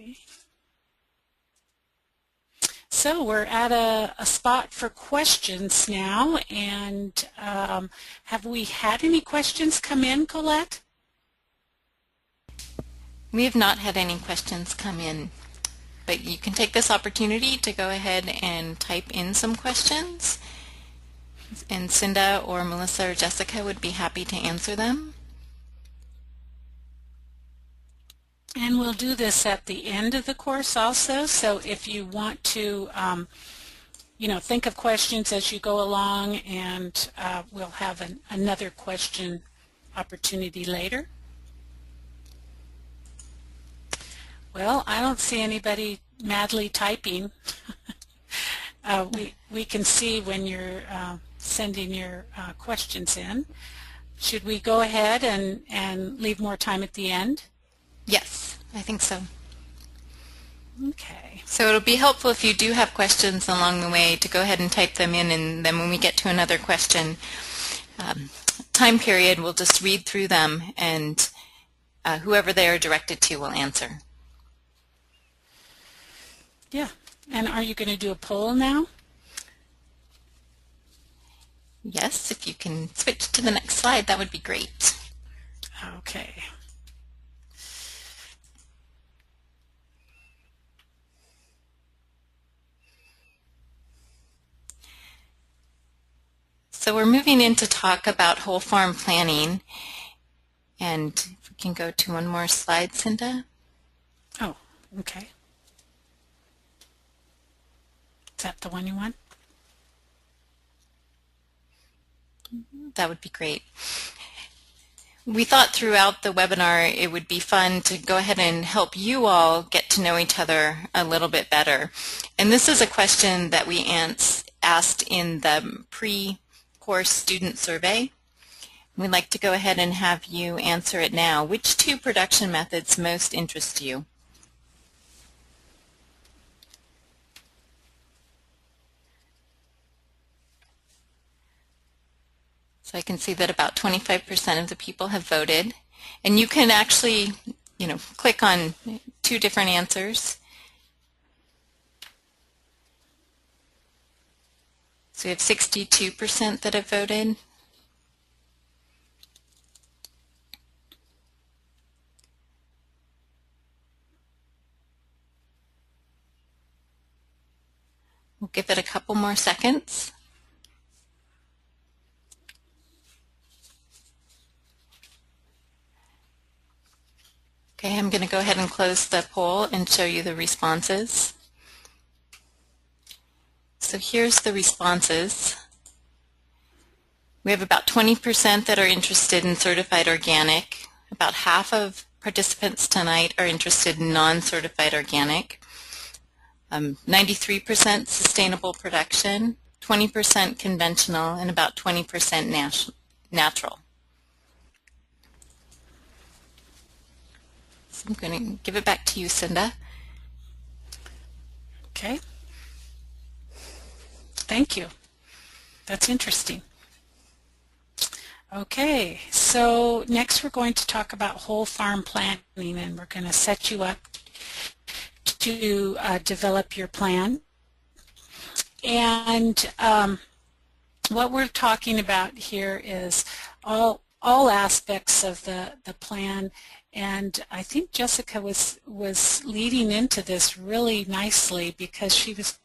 Okay. So we're at a spot for questions now, and have we had any questions come in, Colette? We have not had any questions come in, but you can take this opportunity to go ahead and type in some questions, and Cinda or Melissa or Jessica would be happy to answer them. And we'll do this at the end of the course also, so if you want to think of questions as you go along, and we'll have another question opportunity later. Well, I don't see anybody madly typing. We can see when you're sending your questions in. Should we go ahead and leave more time at the end? Yes, I think so. Okay. So it'll be helpful if you do have questions along the way to go ahead and type them in, and then when we get to another question time period, we'll just read through them, and whoever they are directed to will answer. Yeah. And are you going to do a poll now? Yes, if you can switch to the next slide, that would be great. Okay. So we're moving in to talk about whole farm planning, and if we can go to one more slide, Cinda. Oh, okay. Is that the one you want? That would be great. We thought throughout the webinar it would be fun to go ahead and help you all get to know each other a little bit better. And this is a question that we asked in the pre-course student survey. We'd like to go ahead and have you answer it now. Which two production methods most interest you? So I can see that about 25% of the people have voted. And you can actually, click on two different answers. So we have 62% that have voted. We'll give it a couple more seconds. Okay, I'm going to go ahead and close the poll and show you the responses. So here's the responses. We have about 20% that are interested in certified organic. About half of participants tonight are interested in non-certified organic. 93% sustainable production, 20% conventional, and about 20% natural. So I'm going to give it back to you, Cinda. Okay. Thank you. That's interesting. Okay, so next we're going to talk about whole farm planning, and we're going to set you up to develop your plan. And what we're talking about here is all aspects of the plan. And I think Jessica was leading into this really nicely, because she was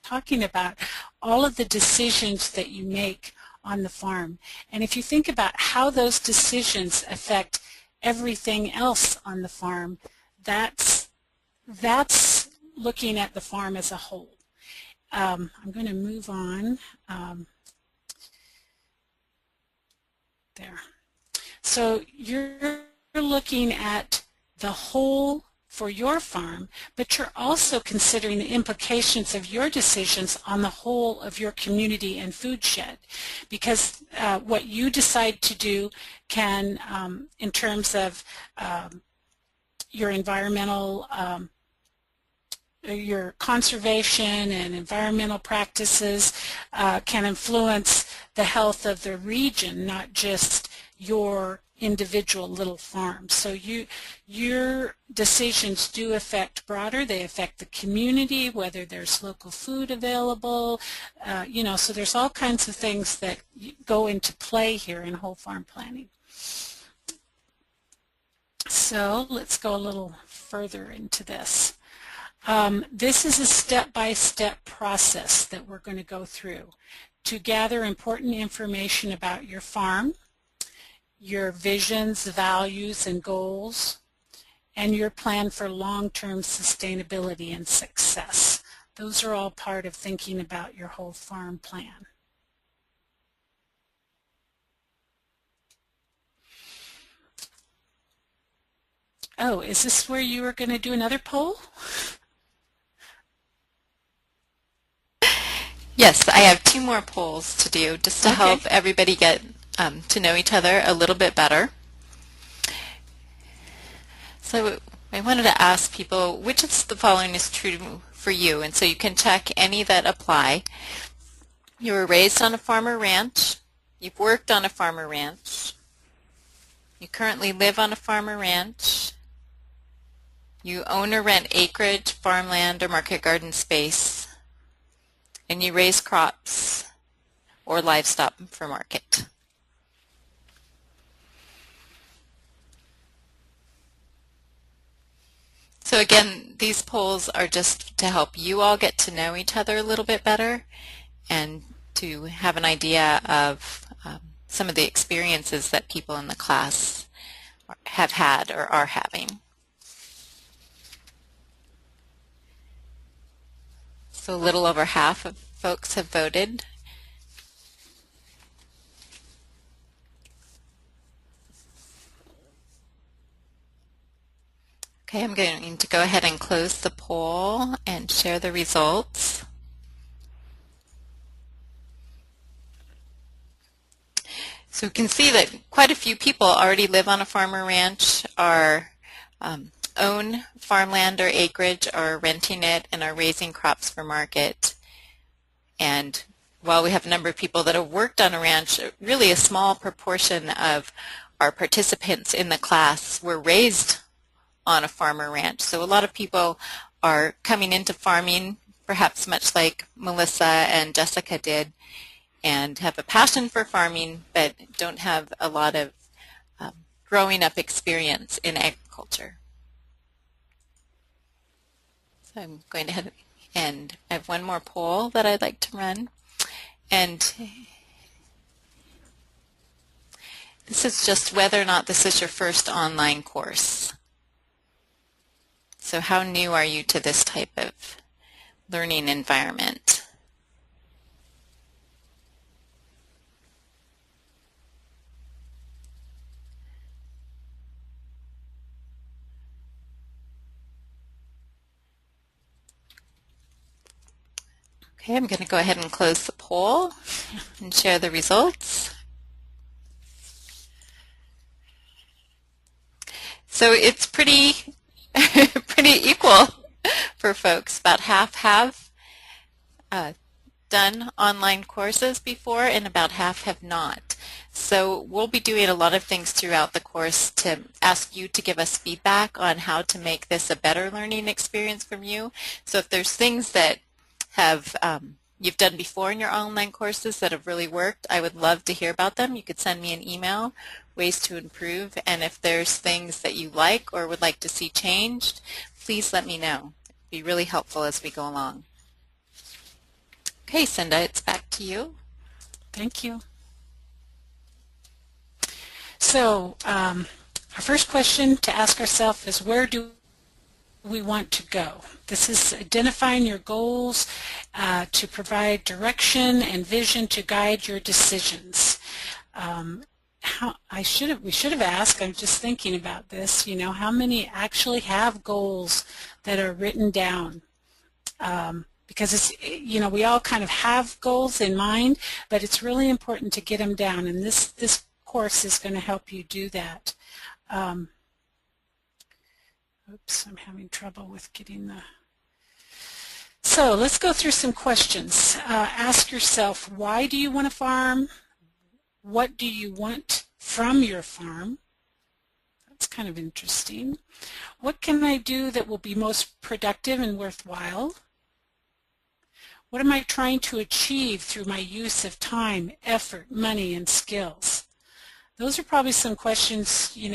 talking about all of the decisions that you make on the farm. And if you think about how those decisions affect everything else on the farm, that's looking at the farm as a whole. I'm going to move on. There. So you're looking at the whole for your farm, but you're also considering the implications of your decisions on the whole of your community and food shed, because what you decide to do can, in terms of your environmental, your conservation and environmental practices, can influence the health of the region, not just your individual little farms. So your decisions do affect broader. They affect the community, whether there's local food available, so there's all kinds of things that go into play here in whole farm planning. So let's go a little further into this. This is a step-by-step process that we're going to go through to gather important information about your farm, your visions, values, and goals, and your plan for long-term sustainability and success. Those are all part of thinking about your whole farm plan. Oh, is this where you were going to do another poll? Yes, I have 2 more polls to do just to help everybody get to know each other a little bit better. So I wanted to ask people which of the following is true for you, and so you can check any that apply. You were raised on a farm or ranch, you've worked on a farm or ranch, you currently live on a farm or ranch, you own or rent acreage, farmland, or market garden space, and you raise crops or livestock for market. So again, these polls are just to help you all get to know each other a little bit better and to have an idea of some of the experiences that people in the class have had or are having. So a little over half of folks have voted. Okay, I'm going to go ahead and close the poll and share the results. So we can see that quite a few people already live on a farm or ranch, own farmland or acreage, are renting it, and are raising crops for market. And while we have a number of people that have worked on a ranch, really a small proportion of our participants in the class were raised on a farm or ranch. So a lot of people are coming into farming, perhaps much like Melissa and Jessica did, and have a passion for farming but don't have a lot of growing up experience in agriculture. So I'm going to head and I have one more poll that I'd like to run. And this is just whether or not this is your first online course. So how new are you to this type of learning environment? Okay, I'm going to go ahead and close the poll and share the results. So it's pretty equal for folks. About half have done online courses before and about half have not. So we'll be doing a lot of things throughout the course to ask you to give us feedback on how to make this a better learning experience from you. So if there's things that have you've done before in your online courses that have really worked, I would love to hear about them. You could send me an email, ways to improve, and if there's things that you like or would like to see changed, please let me know. It'd be really helpful as we go along. Okay, Cinda, it's back to you. Thank you. So our first question to ask ourselves is, where do we want to go? This is identifying your goals to provide direction and vision to guide your decisions. We should have asked, I'm just thinking about this, how many actually have goals that are written down? Because it's, we all kind of have goals in mind, but it's really important to get them down, and this course is going to help you do that. Oops, I'm having trouble with getting the... So let's go through some questions. Ask yourself, why do you want to farm? What do you want from your farm? kind of interesting. What can I do that will be most productive and worthwhile? What am I trying to achieve through my use of time, effort, money, and skills? Those are probably some questions, you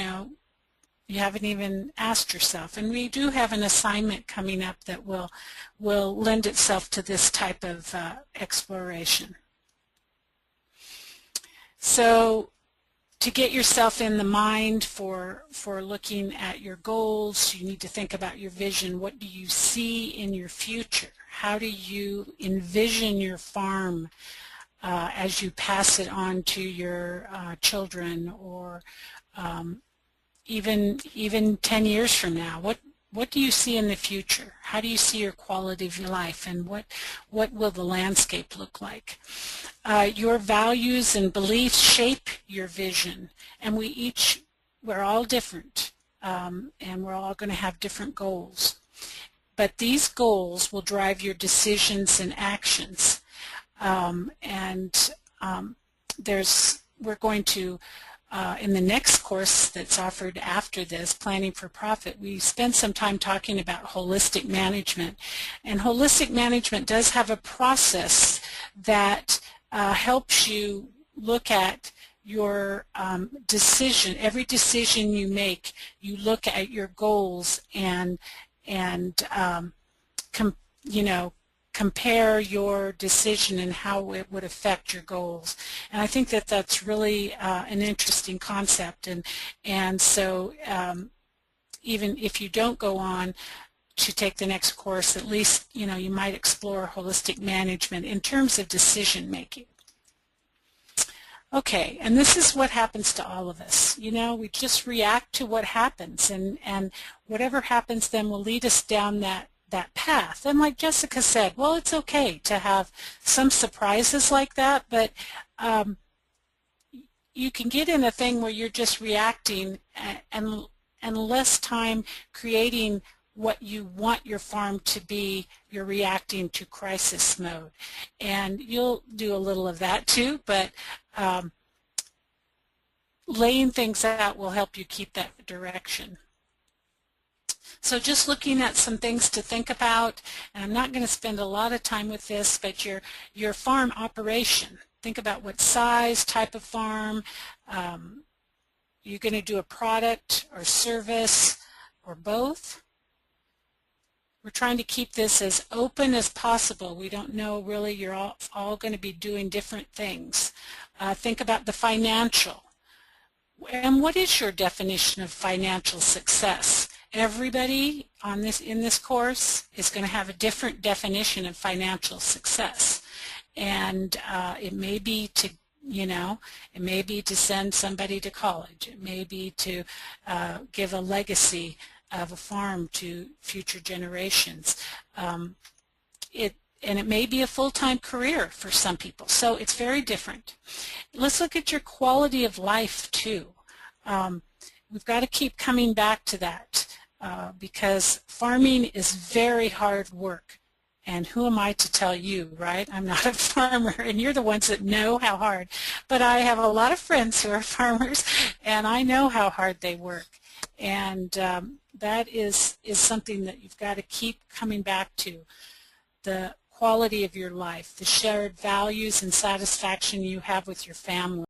haven't even asked yourself. And we do have an assignment coming up that will lend itself to this type of exploration. So to get yourself in the mind for looking at your goals, you need to think about your vision. What do you see in your future? How do you envision your farm as you pass it on to your children, or even 10 years from now? What do you see in the future? How do you see your quality of life, and what will the landscape look like? Your values and beliefs shape your vision, and we're all different, and we're all going to have different goals. But these goals will drive your decisions and actions. We're going to, in the next course that's offered after this, Planning for Profit, we spend some time talking about holistic management. And holistic management does have a process that helps you look at your decision. Every decision you make, you look at your goals and compare your decision and how it would affect your goals. And I think that that's really an interesting concept. And so even if you don't go on to take the next course, at least you might explore holistic management in terms of decision making. Okay, and this is what happens to all of us. We just react to what happens, and whatever happens then will lead us down that path. And like Jessica said, well, it's okay to have some surprises like that, but you can get in a thing where you're just reacting and less time creating what you want your farm to be. You're reacting to crisis mode, and you'll do a little of that too, but laying things out will help you keep that direction. So just looking at some things to think about, and I'm not going to spend a lot of time with this, but your farm operation. Think about what size, type of farm, you're going to do a product or service or both. We're trying to keep this as open as possible. We don't know really, you're all going to be doing different things. Think about the financial. And what is your definition of financial success? Everybody in this course is going to have a different definition of financial success. And it may be to it may be to send somebody to college. It may be to give a legacy of a farm to future generations. And it may be a full-time career for some people. So it's very different. Let's look at your quality of life too. We've got to keep coming back to that because farming is very hard work. And who am I to tell you, right? I'm not a farmer, and you're the ones that know how hard. But I have a lot of friends who are farmers, and I know how hard they work. And that is something that you've got to keep coming back to. The quality of your life, the shared values and satisfaction you have with your family.